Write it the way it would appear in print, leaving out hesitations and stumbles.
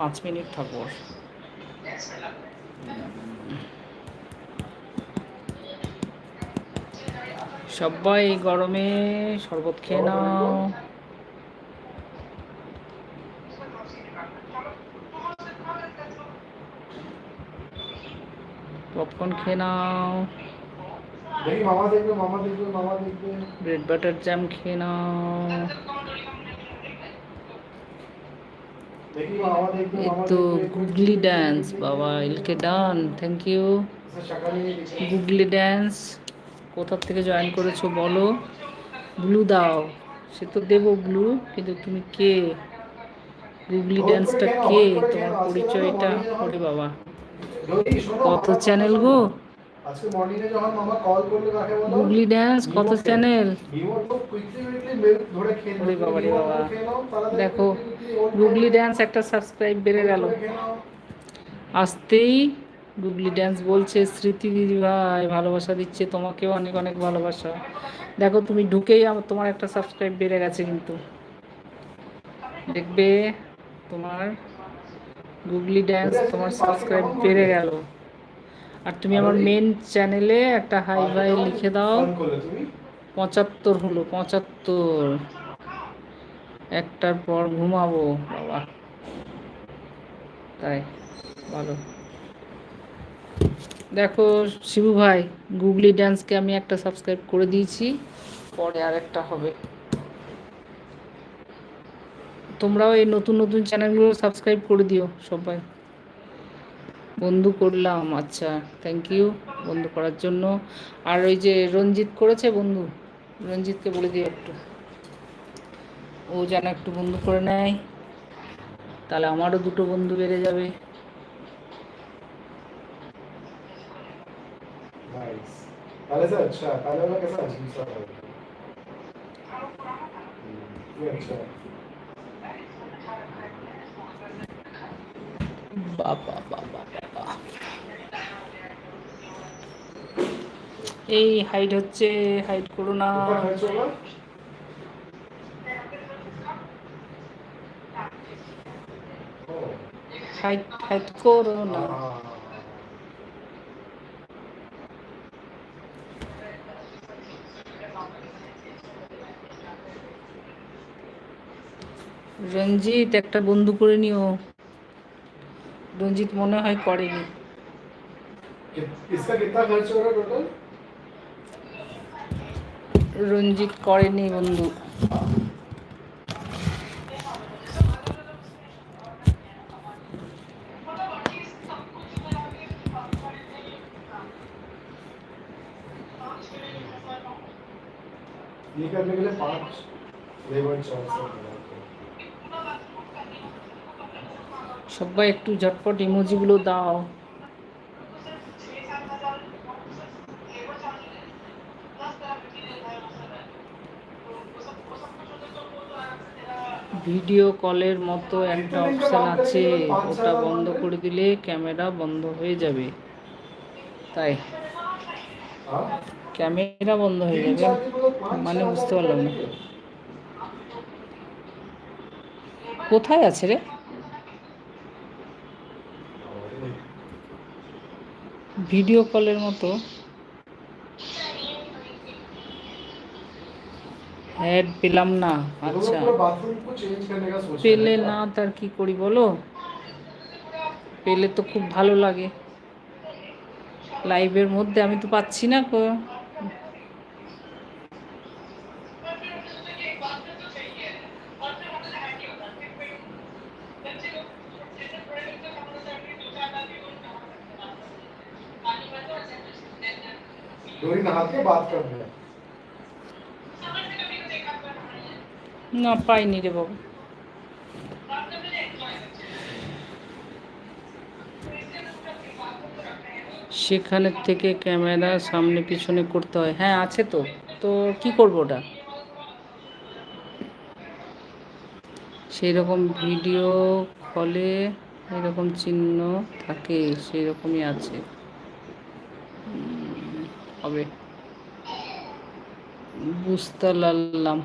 5 minute থাকবো। সবাই গরমে শরবত খেয়ে নাও, পপকর্ন খেয়ে নাও, ব্রেড বাটার জ্যাম খেয়ে নাও। এই তো গুগলি ড্যান্স, বাবা এলকে ডান, থ্যাংক ইউ। গুগলি ড্যান্স কোথা থেকে জয়েন করেছো বলো, ব্লু দাও। সে তো দেবো ব্লু, কিন্তু তুমি কে? গুগলি ড্যান্সটা কে? তোমার পরিচয়টা? ওরে বাবা, কত চ্যানেল গো? আজকে মর্নিং এ যখন মামা কল করলো কাকে বলো, গুগলি ড্যান্স কত চ্যানেল? ওরে বাবা রে বাবা, দেখো গুগলি ড্যান্স একটা সাবস্ক্রাইব বেড়ে গেল। আসতেই গুগলি ড্যান্স বলছে স্মৃতি দিদি ভাই ভালোবাসা দিচ্ছে, তোমাকেও অনেক অনেক ভালোবাসা। দেখো তুমি ঢুকেই তোমার একটা সাবস্ক্রাইব বেড়ে গেছে, কিন্তু দেখবে তোমার গুগলি ড্যান্স তোমার সাবস্ক্রাইব বেড়ে গেল। আর তুমি আমার মেন চ্যানেলে একটা হাই ভাই লিখে দাও। 75 হলো, 75। একটার পর ঘুমাবো বাবা, তাই ভালো। দেখো শিবু ভাই, গুগলি ড্যান্সকে আমি একটা সাবস্ক্রাইব করে দিয়েছি, পরে আর একটা হবে। তোমরাও এই নতুন নতুন চ্যানেলগুলো সাবস্ক্রাইব করে দিও সবাই। বন্ধু করলাম, আচ্ছা থ্যাংক ইউ বন্ধু করার জন্য। আর ওই যে রঞ্জিত করেছে বন্ধু, রঞ্জিতকে বলে দিও একটু, ও যেন একটু বন্ধু করে নেয়, তাহলে আমারও দুটো বন্ধু বেড়ে যাবে। বাবা বাবা বাবা, এই হাইট হচ্ছে, হাইট করো না, হাইট হাইট করো না। রঞ্জিত একটা বন্ধু করে নিও, রঞ্জিত মনে হয় করেনি। রঞ্জিত করেনি বন্ধু। সবাই একটু ঝটপট ইমোজিগুলো দাও। ভিডিও কলের মতো একটা অপশান আছে, ওটা বন্ধ করে দিলে ক্যামেরা বন্ধ হয়ে যাবে। তাই ক্যামেরা বন্ধ হয়ে যাবে মানে বুঝতে পারলাম না, কোথায় আছে রে? ভিডিও কলের মতো অ্যাড পেলাম না। আচ্ছা পেলে না তার কি করি বলো, পেলে তো খুব ভালো লাগে। লাইভের মধ্যে আমি তো পাচ্ছি না কো। না পাইনি রে বাবু। সেখানে থেকে ক্যামেরা সামনে পিছনে করতে হয়, হ্যাঁ আছে তো। তো কি করবো ওটা? সেই রকম ভিডিও কলে এরকম চিহ্ন থাকে, সেই রকমই আছে হবে, বুঝতে পারলাম।